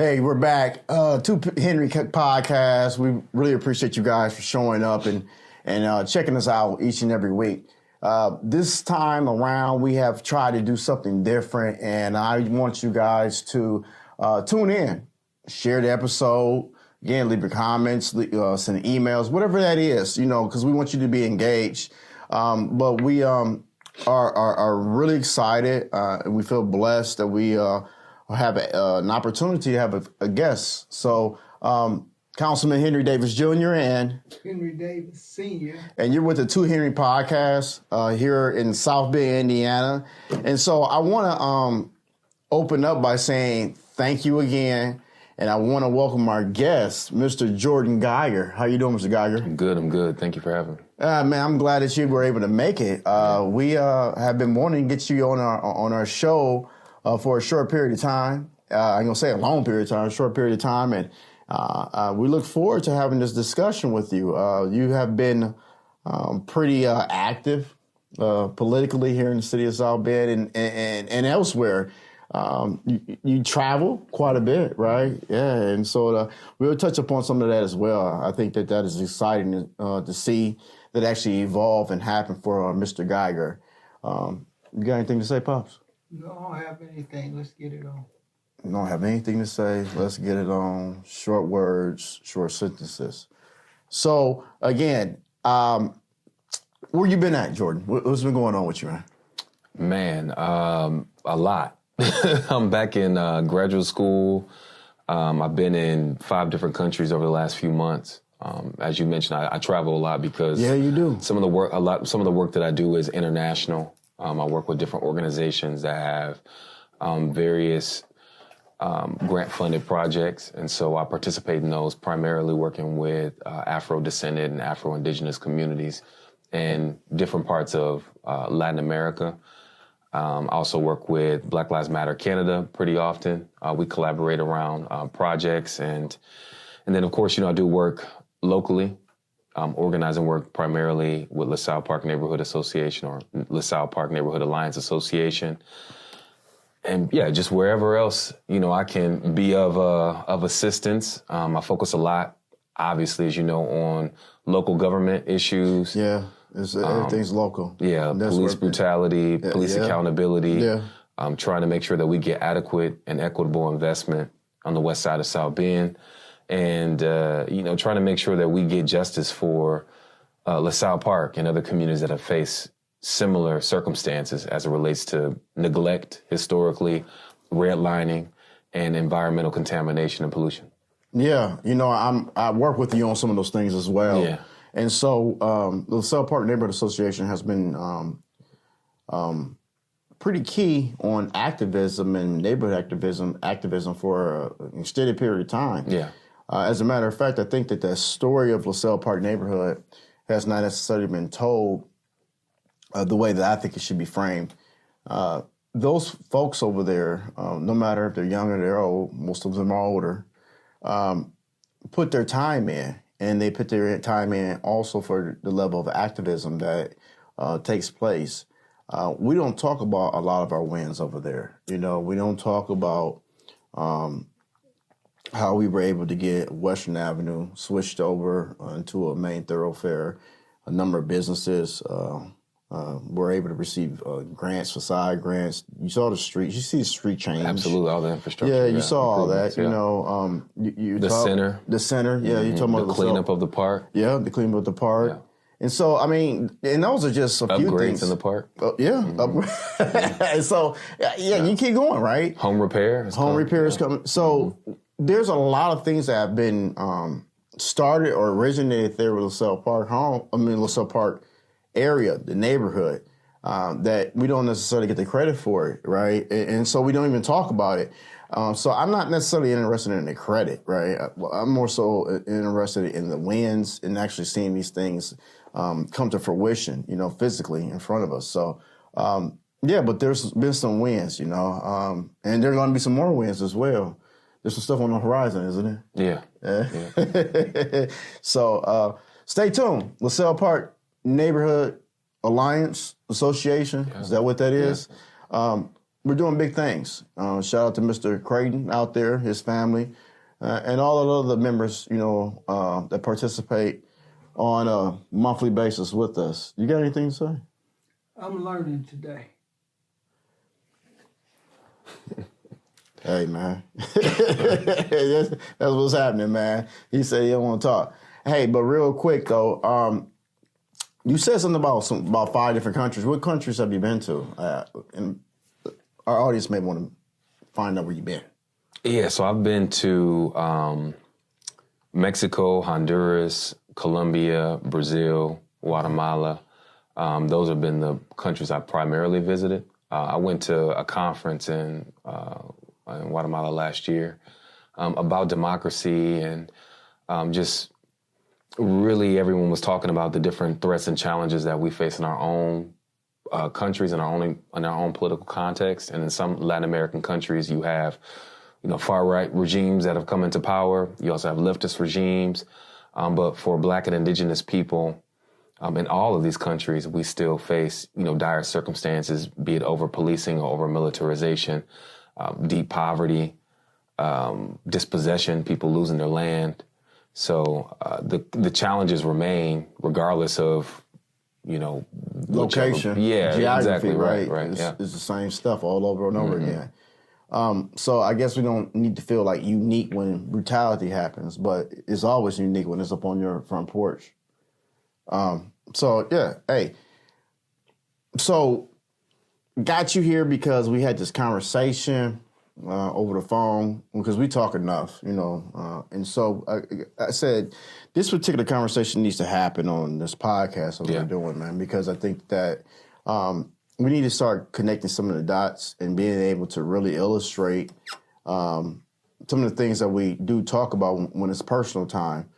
Hey, we're back. Two Henry Podcast. We really appreciate you guys for showing up and checking us out each and every week. This time around, we have tried to do something different, and I want you guys to tune in, share the episode. Again, leave your comments, send emails, whatever that is, because we want you to be engaged. But we are really excited, and we feel blessed that we have an opportunity to have a guest. So, Councilman Henry Davis Jr. and Henry Davis Sr. And you're with the Two Henry Podcast here in South Bend, Indiana. And so I want to open up by saying thank you again. And I want to welcome our guest, Mr. Jordan Geiger. How you doing, Mr. Geiger? I'm good. Thank you for having me. Man, I'm glad that you were able to make it. We have been wanting to get you on our show for a short period of time. I'm going to say a long period of time, a short period of time. And we look forward to having this discussion with you. You have been pretty active politically here in the city of South Bend and elsewhere. You travel quite a bit, right? Yeah, and so we'll touch upon some of that as well. I think that is exciting to see that actually evolve and happen for Mr. Geiger. You got anything to say, Pops? No, I don't have anything. Let's get it on. Don't have anything to say. Let's get it on. Short words, short sentences. So, again, where you been at, Jordan? What's been going on with you, man? Man, a lot. I'm back in graduate school. I've been in 5 different countries over the last few months. As you mentioned, I travel a lot because you do. Some of the work that I do is international. I work with different organizations that have various grant-funded projects, and so I participate in those, primarily working with Afro-descended and Afro-Indigenous communities in different parts of Latin America. I also work with Black Lives Matter Canada pretty often. We collaborate around projects, and then, of course, I do work locally, organizing work primarily with LaSalle Park Neighborhood Association or LaSalle Park Neighborhood Alliance Association. And yeah, just wherever else, I can be of assistance. I focus a lot, obviously, as you know, on local government issues. Yeah, everything's local. Yeah, police brutality, police accountability. Yeah. Trying to make sure that we get adequate and equitable investment on the west side of South Bend. And, trying to make sure that we get justice for LaSalle Park and other communities that have faced similar circumstances as it relates to neglect historically, redlining, and environmental contamination and pollution. Yeah, I work with you on some of those things as well. Yeah. And so the LaSalle Park Neighborhood Association has been pretty key on activism and neighborhood activism for an extended period of time. Yeah. As a matter of fact, I think that the story of LaSalle Park neighborhood has not necessarily been told the way that I think it should be framed. Those folks over there, no matter if they're young or they're old, most of them are older, put their time in, and they put their time in also for the level of activism that takes place. We don't talk about a lot of our wins over there. We don't talk about how we were able to get Western Avenue switched over into a main thoroughfare. A number of businesses were able to receive grants, facade grants. You saw the streets. You see the street change. Absolutely, all the infrastructure. Yeah, you saw all that. Yeah. The center. Yeah, you're talking about the cleanup of the park. Yeah, the cleanup of the park. Yeah. And so, and those are just a few things. Upgrades in the park. And so, you keep going, right? Home repair. Home repair is coming. So there's a lot of things that have been started or originated there with LaSalle Park LaSalle Park area, the neighborhood, that we don't necessarily get the credit for it, right? And so we don't even talk about it. So I'm not necessarily interested in the credit, right? I'm more so interested in the wins and actually seeing these things come to fruition, physically in front of us. So, but there's been some wins, and there are going to be some more wins as well. There's some stuff on the horizon, isn't it? Yeah. So stay tuned. LaSalle Park Neighborhood Alliance Association. Yeah. Is that what that is? we're doing big things. Shout out to Mr. Creighton out there, his family, and all of the other members, that participate on a monthly basis with us. You got anything to say? I'm learning today. Hey, man. that's what's happening, man. He said he don't want to talk. Hey, but real quick, though, you said something about 5 different countries. What countries have you been to? And our audience may want to find out where you've been. Yeah, so I've been to Mexico, Honduras, Colombia, Brazil, Guatemala. Those have been the countries I primarily visited. I went to a conference in Guatemala last year about democracy and just really everyone was talking about the different threats and challenges that we face in our own countries and in our own political context. And in some Latin American countries, you have far right regimes that have come into power. You also have leftist regimes. But for Black and Indigenous people in all of these countries, we still face dire circumstances, be it over policing or over militarization, deep poverty, dispossession, people losing their land. So the challenges remain regardless of, location, geography, exactly, right? Yeah. It's the same stuff all over and over again. So I guess we don't need to feel like unique when brutality happens, but it's always unique when it's up on your front porch. So got you here because we had this conversation over the phone because we talk enough, and so I said this particular conversation needs to happen on this podcast that we're doing, man, because I think that we need to start connecting some of the dots and being able to really illustrate some of the things that we do talk about when it's personal time.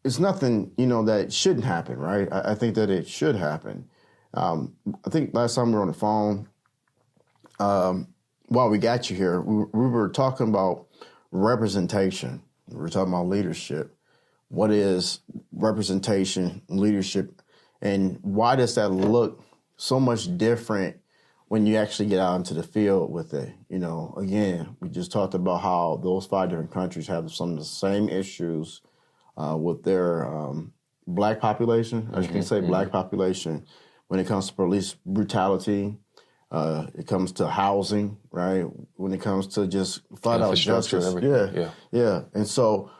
It's nothing, that shouldn't happen, right? I think that it should happen. I think last time we were on the phone, while we got you here, we were talking about representation. We were talking about leadership. What is representation, leadership, and why does that look so much different when you actually get out into the field with it? Again, we just talked about how those 5 different countries have some of the same issues with their Black population, as you can say, Black population, when it comes to police brutality. It comes to housing, right? When it comes to just flat out justice. Yeah. And so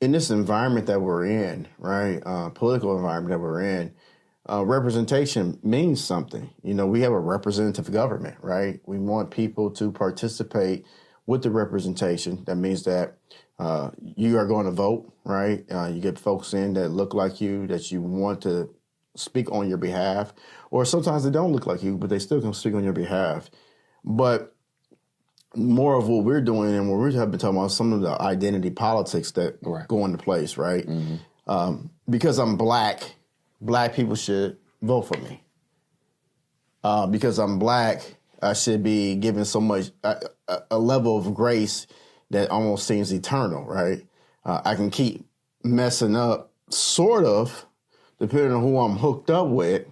in this environment that we're in, right, political environment that we're in, representation means something. We have a representative government, right? We want people to participate with the representation. That means that you are going to vote, right? You get folks in that look like you, that you want to speak on your behalf, or sometimes they don't look like you, but they still can speak on your behalf. But more of what we're doing and what we have been talking about, some of the identity politics that go into place, right? Because I'm Black people should vote for me. Because I'm Black, I should be given so much, a level of grace that almost seems eternal, right? I can keep messing up, sort of, depending on who I'm hooked up with.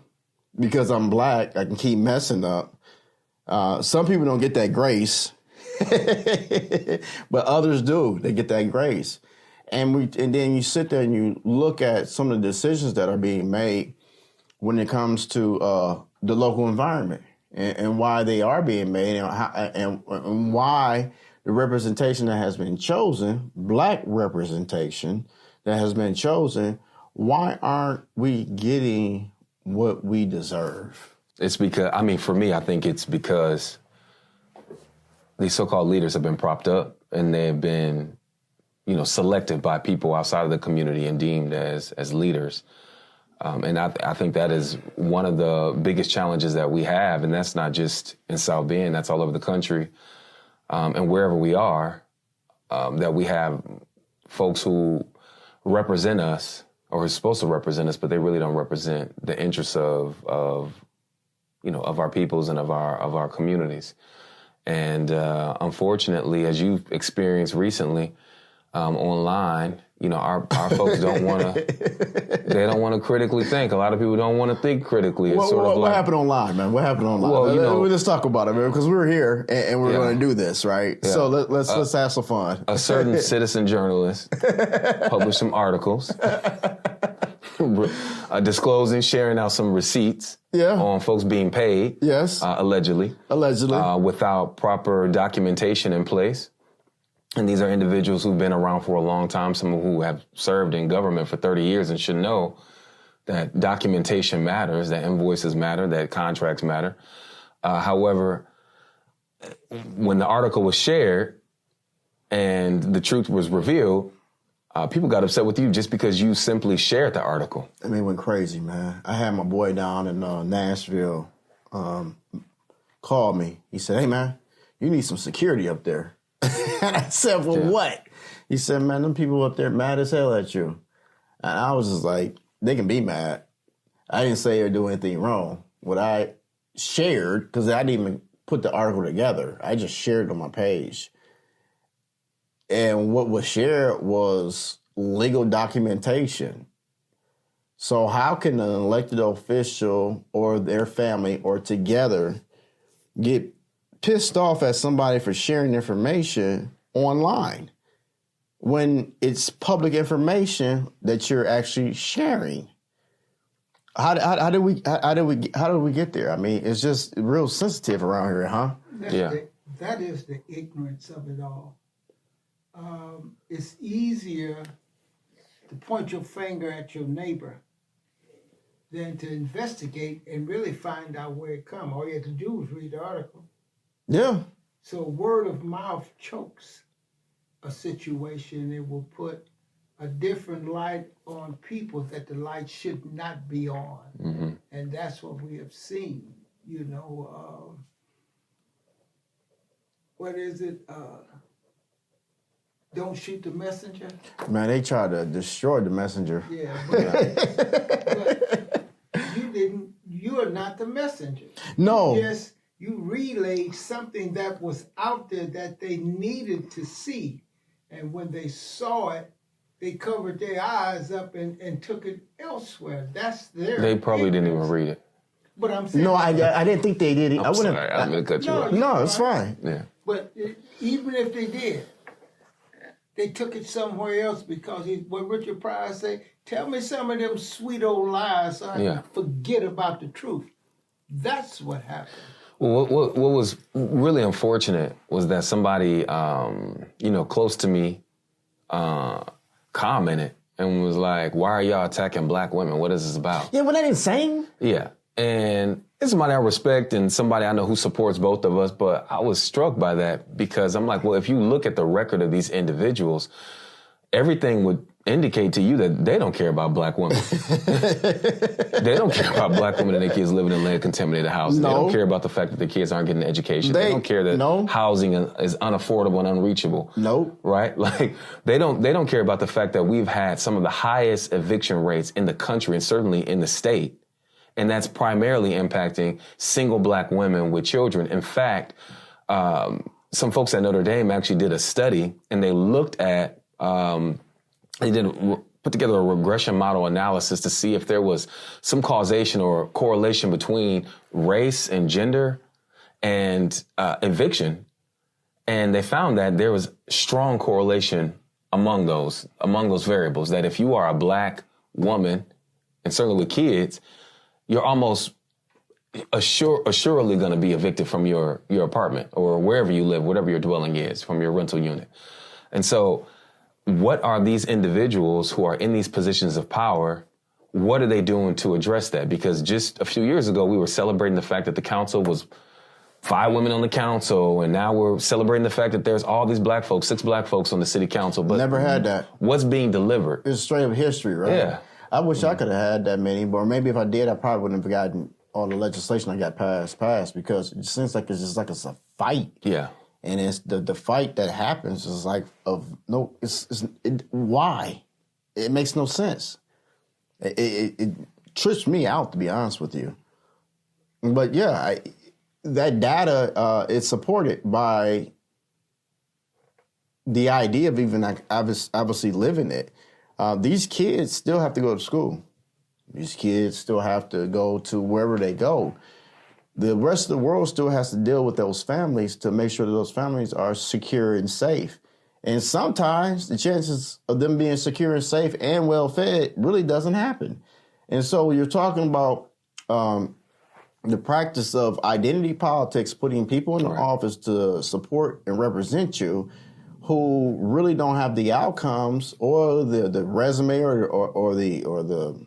Because I'm Black, I can keep messing up. Some people don't get that grace, but others do. They get that grace. And then you sit there and you look at some of the decisions that are being made when it comes to the local environment and why they are being made and why the representation that has been chosen, Black representation that has been chosen, why aren't we getting what we deserve? It's because, for me, I think it's because these so-called leaders have been propped up and they've been, selected by people outside of the community and deemed as leaders. And I think that is one of the biggest challenges that we have, and that's not just in South Bend, that's all over the country. And wherever we are, that we have folks who represent us or are supposed to represent us, but they really don't represent the interests of our peoples and of our communities. And unfortunately, as you've experienced recently online, our folks don't want to. They don't want to critically think. A lot of people don't want to think critically. It's What happened online, man? What happened online? Well, let's talk about it, man, because we're here and we're going to do this, right? Yeah. So let's have some fun. A certain citizen journalist published some articles disclosing, sharing out some receipts on folks being paid. Yes, allegedly, without proper documentation in place. And these are individuals who've been around for a long time, some who have served in government for 30 years and should know that documentation matters, that invoices matter, that contracts matter. However, when the article was shared and the truth was revealed, people got upset with you just because you simply shared the article. I mean, it went crazy, man. I had my boy down in Nashville call me. He said, "Hey, man, you need some security up there." And I said, "Well, what?" He said, "Man, them people up there mad as hell at you." And I was just like, they can be mad. I didn't say or do anything wrong. What I shared, because I didn't even put the article together, I just shared it on my page. And what was shared was legal documentation. So how can an elected official or their family or together get pissed off at somebody for sharing information online when it's public information that you're actually sharing? How do we get there? I mean, it's just real sensitive around here, huh? That is the ignorance of it all. It's easier to point your finger at your neighbor than to investigate and really find out where it comes. All you have to do is read the article. Yeah. So word of mouth chokes a situation. It will put a different light on people that the light should not be on. Mm-hmm. And that's what we have seen. What is it? Don't shoot the messenger. Man, they tried to destroy the messenger. Yeah, but you are not the messenger. No. You relayed something that was out there that they needed to see. And when they saw it, they covered their eyes up and took it elsewhere. That's their They probably ignorance. didn't even read it. But I'm saying... No, I didn't think they did. I'm sorry, I'm going to cut you off. No, it's fine. Yeah. But even if they did, they took it somewhere else because what Richard Pryor said, tell me some of them sweet old lies so I can forget about the truth. That's what happened. Well, what was really unfortunate was that somebody, close to me, commented and was like, "Why are y'all attacking black women? What is this about?" Yeah, well, that insane. Yeah, and it's somebody I respect and somebody I know who supports both of us, but I was struck by that because I'm like, well, if you look at the record of these individuals, everything would indicate to you that they don't care about black women. They don't care about black women and their kids living in lead-contaminated houses. No. They don't care about the fact that their kids aren't getting education. They don't care that housing is unaffordable and unreachable. Nope. Right? Like they don't care about the fact that we've had some of the highest eviction rates in the country and certainly in the state. And that's primarily impacting single black women with children. In fact, some folks at Notre Dame actually did a study and they looked at put together a regression model analysis to see if there was some causation or correlation between race and gender and eviction. And they found that there was strong correlation among those variables, that if you are a black woman, and certainly with kids, you're almost assuredly going to be evicted from your apartment or wherever you live, whatever your dwelling is, from your rental unit. And so what are these individuals who are in these positions of power, what are they doing to address that? Because just a few years ago, we were celebrating the fact that the council was 5 women on the council, and now we're celebrating the fact that there's all these black folks, 6 black folks on the city council. But never had that. What's being delivered? It's straight up history, right? Yeah. I wish I could have had that many, but maybe if I did, I probably wouldn't have gotten all the legislation I got passed because it seems like it's just like it's a fight. Yeah. And it's the fight that happens is like why? It makes no sense. It trips me out, to be honest with you. But yeah, that data is supported by the idea of even obviously living it. these kids still have to go to school. These kids still have to go to wherever they go. The rest of the world still has to deal with those families to make sure that those families are secure and safe. And sometimes the chances of them being secure and safe and well fed really doesn't happen. And so you're talking about the practice of identity politics, putting people in the office to support and represent you who really don't have the outcomes or the resume or the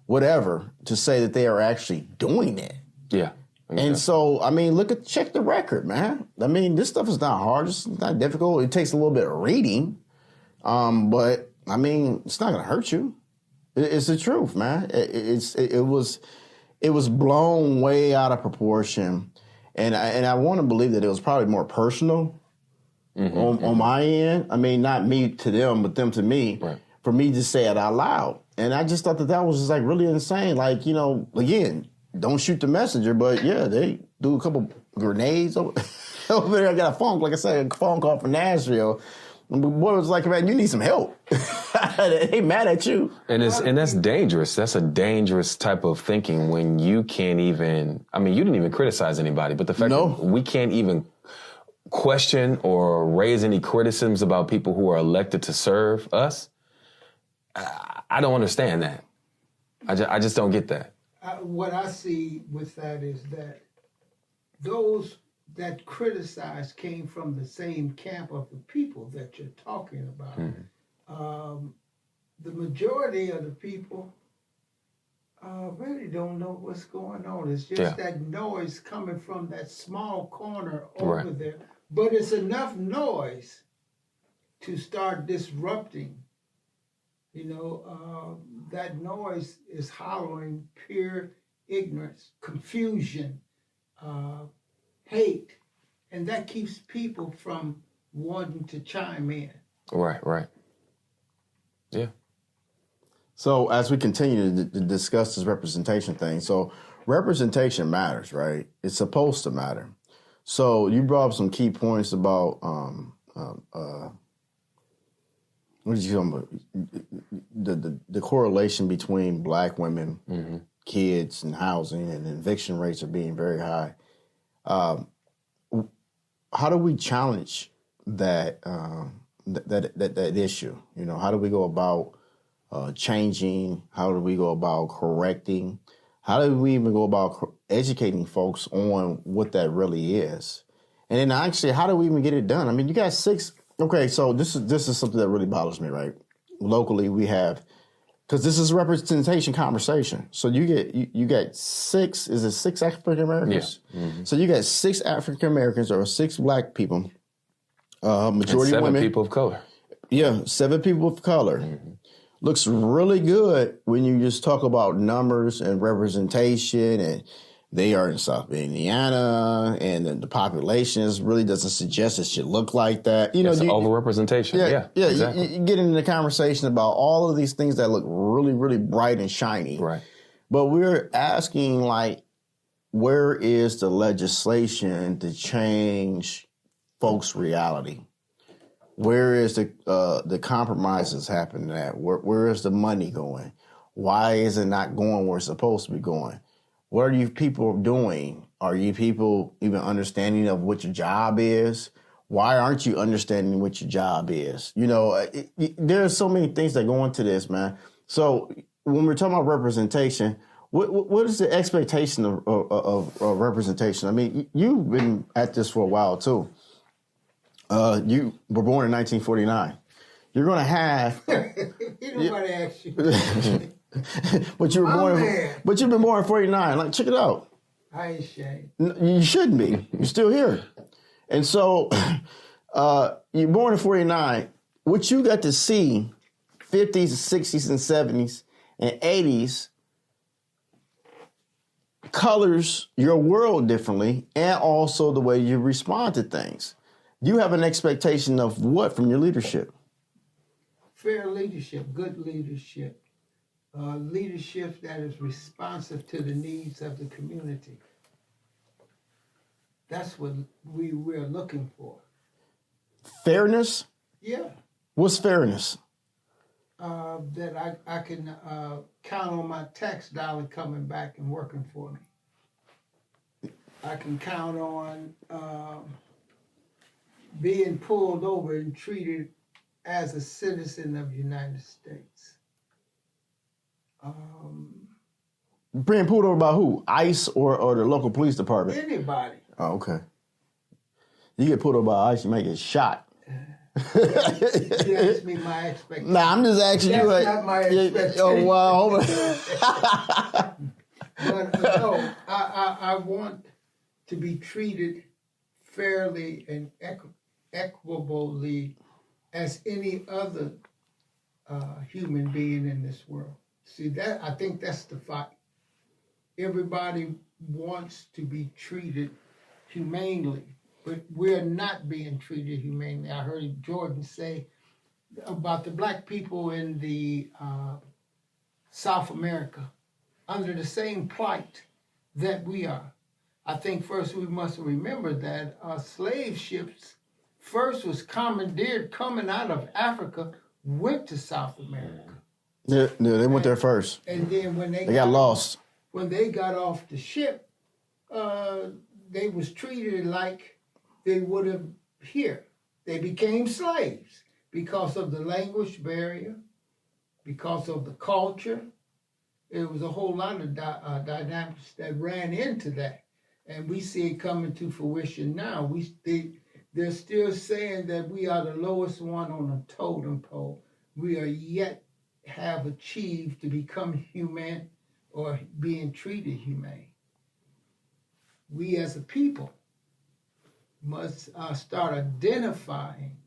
whatever to say that they are actually doing it. Yeah. And so, I mean, check the record, man. I mean, this stuff is not hard. It's not difficult. It takes a little bit of reading. But, I mean, it's not going to hurt you. It's the truth, man. It was blown way out of proportion. And I want to believe that it was probably more personal on my end. I mean, not me to them, but them to me. Right. For me to say it out loud. And I just thought that was just like really insane. Like, you know, again, don't shoot the messenger, but yeah, they do a couple grenades over there. I got a phone, like I said, a phone call from Nashville. And the boy was like, man, you need some help. They mad at you. And that's dangerous. That's a dangerous type of thinking when you can't even, I mean, you didn't even criticize anybody, but the fact that we can't even question or raise any criticisms about people who are elected to serve us, I don't understand that. I just don't get that. What I see with that is that those that criticize came from the same camp of the people that you're talking about. The majority of the people really don't know what's going on. It's just that noise coming from that small corner over there. But it's enough noise to start disrupting. You know, that noise is hollowing pure ignorance, confusion, hate, and that keeps people from wanting to chime in. Right. Yeah. So as we continue to discuss this representation thing, so representation matters, right? It's supposed to matter. So you brought up some key points about what did you talk about? The correlation between black women, kids, and housing, and eviction rates are being very high. How do we challenge that that issue? You know, how do we go about changing? How do we go about correcting? How do we even go about educating folks on what that really is? And then actually, how do we even get it done? I mean, you got 6. Okay, so this is something that really bothers me, right? Locally, we have, because this is a representation conversation. So you get 6. Is it 6 African Americans? Yeah. So you got 6 African Americans or 6 black people. Majority and 7 women. people of color. Yeah, 7 people of color. Looks really good when you just talk about numbers and representation, and they are in South Indiana, and the population really doesn't suggest it should look like that. You know, it's overrepresentation. Yeah, exactly. You get into the conversation about all of these things that look really, really bright and shiny. Right. But we're asking, like, where is the legislation to change folks' reality? Where is the compromises happening at? Where is the money going? Why is it not going where it's supposed to be going? What are you people doing? Are you people even understanding of what your job is? Why aren't you understanding what your job is? You know, there are so many things that go into this, man. So when we're talking about representation, what is the expectation of representation? I mean, you've been at this for a while, too. You were born in 1949. You're going to have... Nobody asked you. But you've been born in 49. Like, check it out. I ain't ashamed. You shouldn't be. You're still here. And so you're born in 49. What you got to see 50s, 60s, and 70s, and 80s colors your world differently, and also the way you respond to things. You have an expectation of what from your leadership? Fair leadership, good leadership. Leadership that is responsive to the needs of the community. That's what we're looking for. Fairness? Yeah. What's fairness? that I can count on my tax dollar coming back and working for me. I can count on being pulled over and treated as a citizen of the United States. Being pulled over by who? ICE or the local police department? Anybody. Oh, okay. You get pulled over by ICE, you might get shot. You asked me my expectations. Nah, I'm just asking you. That's not my expectation. Oh, wow. But no, I want to be treated fairly and equitably as any other human being in this world. See, that I think that's the fight. Everybody wants to be treated humanely, but we're not being treated humanely. I heard Jordan say about the black people in the South America under the same plight that we are. I think first we must remember that slave ships first was commandeered coming out of Africa, went to South America. Yeah, they went there first. And then when they got lost. When they got off the ship, they was treated like they would have here. They became slaves because of the language barrier, because of the culture. It was a whole lot of dynamics that ran into that. And we see it coming to fruition now. They're still saying that we are the lowest one on the totem pole. We are yet have achieved to become human or being treated humane. We as a people must start identifying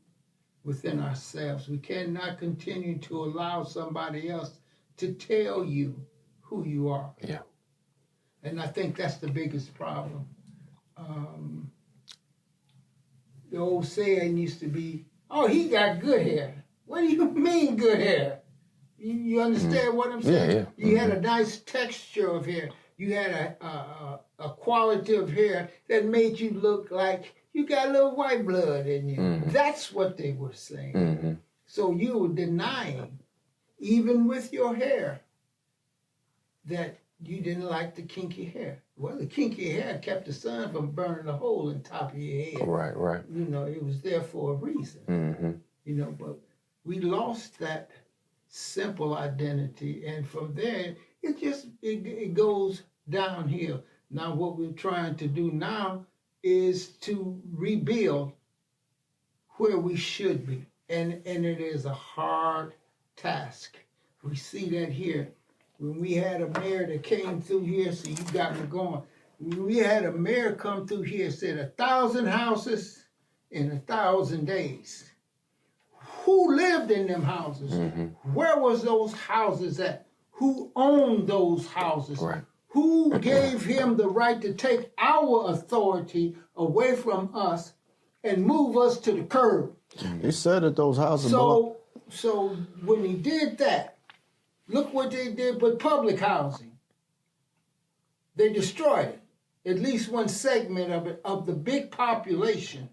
within ourselves. We cannot continue to allow somebody else to tell you who you are. Yeah. And I think that's the biggest problem. The old saying used to be, "Oh, he got good hair." What do you mean good hair? You understand what I'm saying? Yeah. You had a nice texture of hair. You had a quality of hair that made you look like you got a little white blood in you. That's what they were saying. So you were denying, even with your hair, that you didn't like the kinky hair. Well, the kinky hair kept the sun from burning a hole in top of your head. Right. You know, it was there for a reason. You know, but we lost that simple identity, and from there it goes downhill. Now what we're trying to do now is to rebuild where we should be, and it is a hard task. We see that here when we had a mayor that came through here. So you got me going. When we had a mayor come through here, said 1,000 houses in 1,000 days. Who lived in them houses? Where was those houses at? Who owned those houses? Right. Who gave him the right to take our authority away from us and move us to the curb? He said that those houses. So when he did that, look what they did with public housing. They destroyed it. At least one segment of it, of the big population.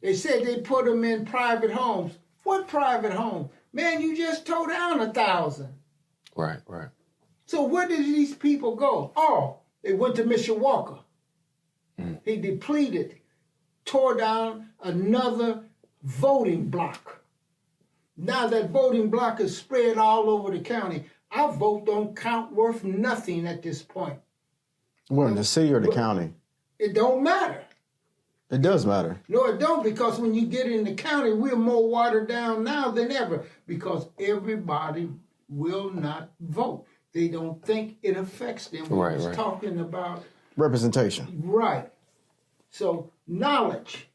They said they put them in private homes. What private home? Man, you just tore down 1,000. Right. So where did these people go? Oh, they went to Mishawaka. He depleted, tore down another voting block. Now that voting block is spread all over the county. Our vote don't count worth nothing at this point. Where, in the city or the county? It don't matter. It does matter. No, it don't, because when you get in the county, we're more watered down now than ever, because everybody will not vote. They don't think it affects them. Right. Talking about Representation. right. So knowledge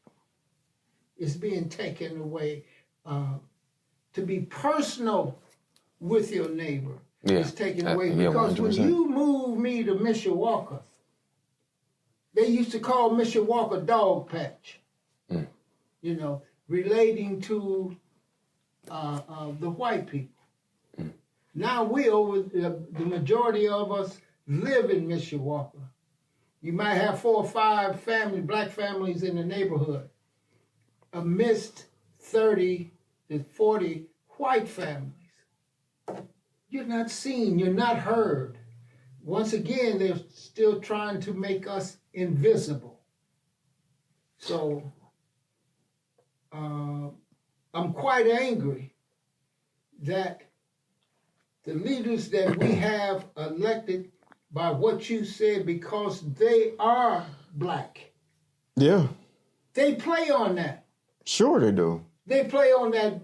is being taken away. To be personal with your neighbor is taken away, because when 100%. you move me to Mishawaka, they used to call Mishawaka Dog Patch, you know, relating to the white people. Now the majority of us live in Mishawaka. You might have 4 or 5 black families in the neighborhood, amidst 30 to 40 white families. You're not seen, you're not heard. Once again, they're still trying to make us invisible. So I'm quite angry that the leaders that we have elected by what you said, because they are black, Yeah, they play on that. sure they do. They play on that.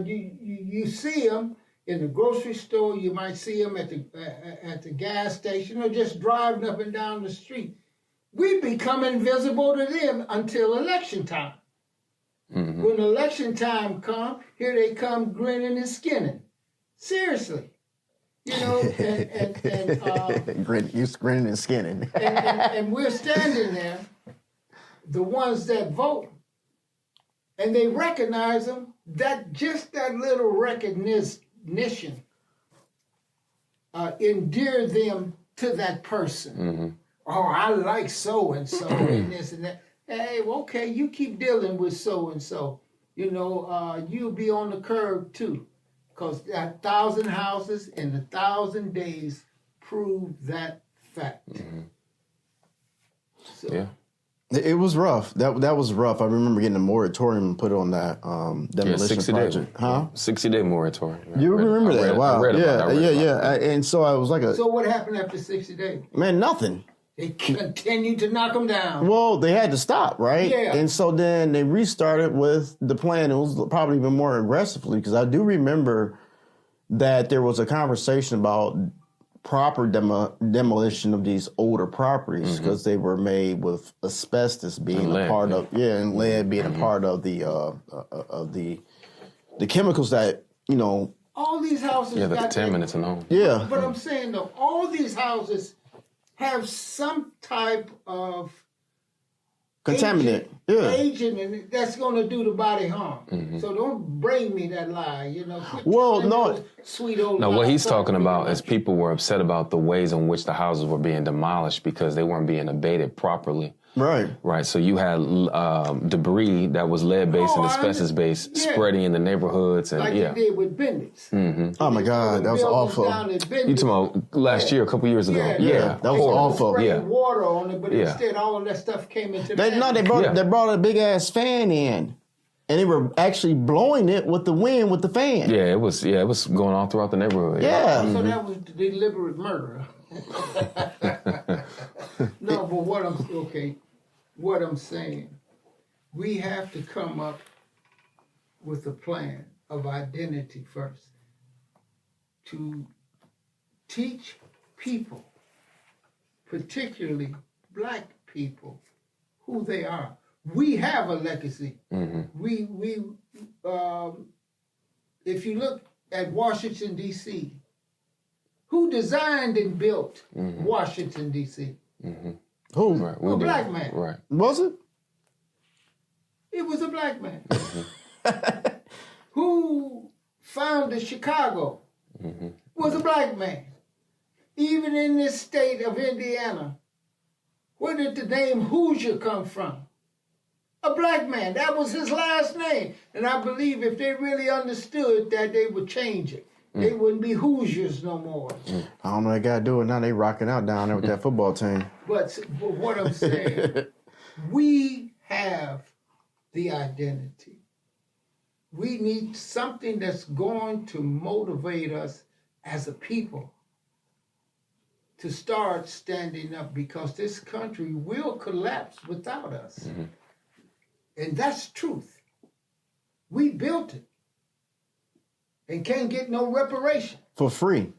You see them in the grocery store. You might see them at the gas station, or just driving up and down the street. We become invisible to them until election time. Mm-hmm. When election time comes, here they come grinning and skinning. Seriously, you know, Grinning and skinning. and we're standing there, the ones that vote. And they recognize them, that just that little recognition endear them to that person. Mm-hmm. Oh, I like so-and-so and this and that. Hey, okay, you keep dealing with so-and-so. You know, you'll be on the curb too. Because 1,000 houses in 1,000 days prove that fact. Mm-hmm. So, Yeah. It was rough. That was rough. I remember getting a moratorium put on that demolition 60 project. day, huh? 60-day moratorium. You remember that? Wow. Yeah. And so I was like So what happened after 60 days? Man, nothing. They continued to knock them down. Well, they had to stop, right? Yeah. And so then they restarted with the plan. It was probably even more aggressively, because I do remember that there was a conversation about proper demolition of these older properties, because they were made with asbestos being a part of, and lead being a part of the chemicals that, you know. All these houses. Yeah, the contaminants and all. Yeah. But I'm saying though, all these houses have some type of contaminant, agent in it that's going to do the body harm. Mm-hmm. So don't bring me that lie, you know. Well, no. Sweet old. No, what he's talking about is people were upset about the ways in which the houses were being demolished because they weren't being abated properly. Right. Right. So you had debris that was lead-based and asbestos-based spreading in the neighborhoods. And, like you did with Bennett's. Mm-hmm. Oh, my God. That was awful. You talking about last year, a couple years ago? Yeah. That was awful. Yeah. Water on it, but instead all of that stuff came into the they brought a big-ass fan in. And they were actually blowing it with the wind with the fan. Yeah, it was going all throughout the neighborhood. Yeah. So that was deliberate murder. No, but what I'm saying, we have to come up with a plan of identity first to teach people, particularly black people, who they are. We have a legacy. Mm-hmm. If you look at Washington, D.C., who designed and built Washington, D.C.? Mm-hmm. Who? Right, a black man. Right. Was it? It was a black man. Who founded Chicago? Was a black man. Even in this state of Indiana, where did the name Hoosier come from? A black man. That was his last name. And I believe if they really understood that, they would change it. They wouldn't be Hoosiers no more. I don't know what they got to do it now. They rocking out down there with that football team. But what I'm saying, we have the identity. We need something that's going to motivate us as a people to start standing up, because this country will collapse without us. Mm-hmm. And that's truth. We built it and can't get no reparation. For free.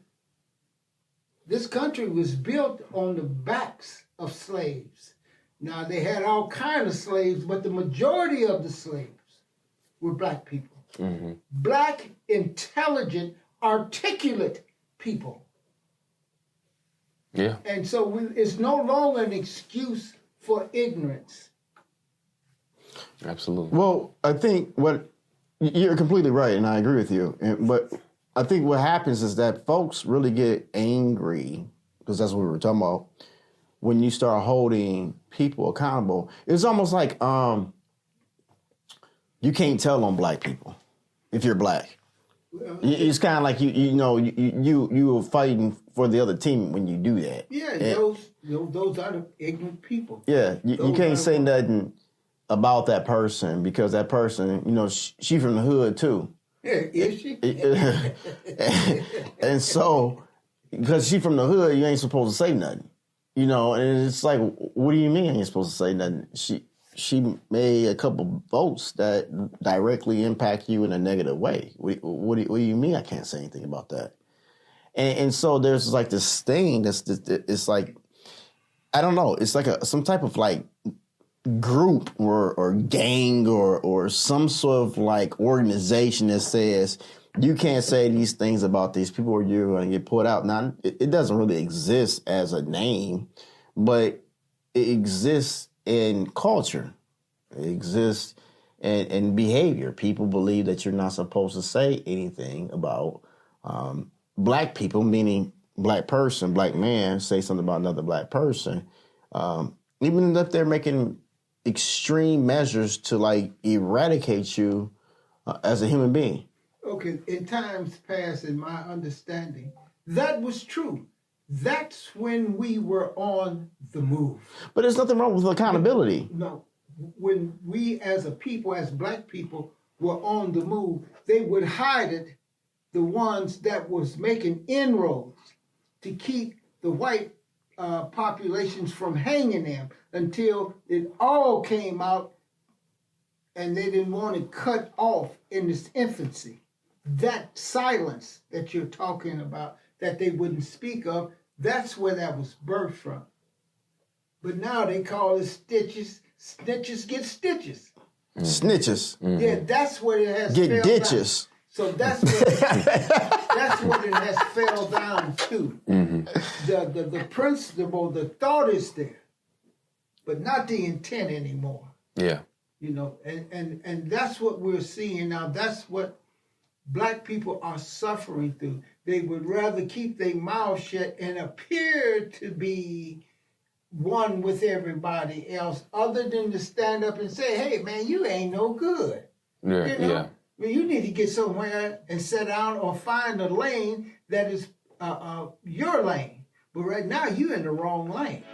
This country was built on the backs of slaves. Now, they had all kinds of slaves, but the majority of the slaves were black people. Mm-hmm. Black, intelligent, articulate people. Yeah. And so it's no longer an excuse for ignorance. Absolutely. Well, I think you're completely right, and I agree with you. But I think what happens is that folks really get angry, because that's what we were talking about, when you start holding people accountable. It's almost like you can't tell on black people if you're black. Well, It's kind of like you were fighting for the other team when you do that. yeah, And- those are the ignorant people. yeah, you Those can't are- say nothing about that person because that person, she from the hood too. Yeah, is she? And so, because she from the hood, you ain't supposed to say nothing. And it's like, what do you mean I ain't supposed to say nothing? She made a couple votes that directly impact you in a negative way. What do you mean I can't say anything about that? And so there's like this thing it's like, I don't know, it's like some type of like group or gang or some sort of like organization that says you can't say these things about these people or you're going to get put out. Now, it doesn't really exist as a name, but it exists in culture. It exists in behavior. People believe that you're not supposed to say anything about black people, meaning black person, black man, say something about another black person, even if they're making extreme measures to like eradicate you as a human being. Okay, in times past, in my understanding, that was true. That's when we were on the move. But there's nothing wrong with accountability. No, when we as a people, as black people, were on the move, they would hide it, the ones that was making inroads to keep the white populations from hanging them until it all came out and they didn't want it cut off in its infancy. That silence that you're talking about, that they wouldn't speak of, that's where that was birthed from. But now they call it stitches. Snitches get stitches. Snitches. Yeah, that's what it has Get fell ditches. down. So that's what it has fell down to. The principle, the thought is there, but not the intent anymore. Yeah. And that's what we're seeing now. That's what black people are suffering through. They would rather keep their mouth shut and appear to be one with everybody else, other than to stand up and say, "Hey, man, you ain't no good." Yeah. You know? Yeah. I mean, you need to get somewhere and sit down or find a lane that is your lane. But right now, you're in the wrong lane.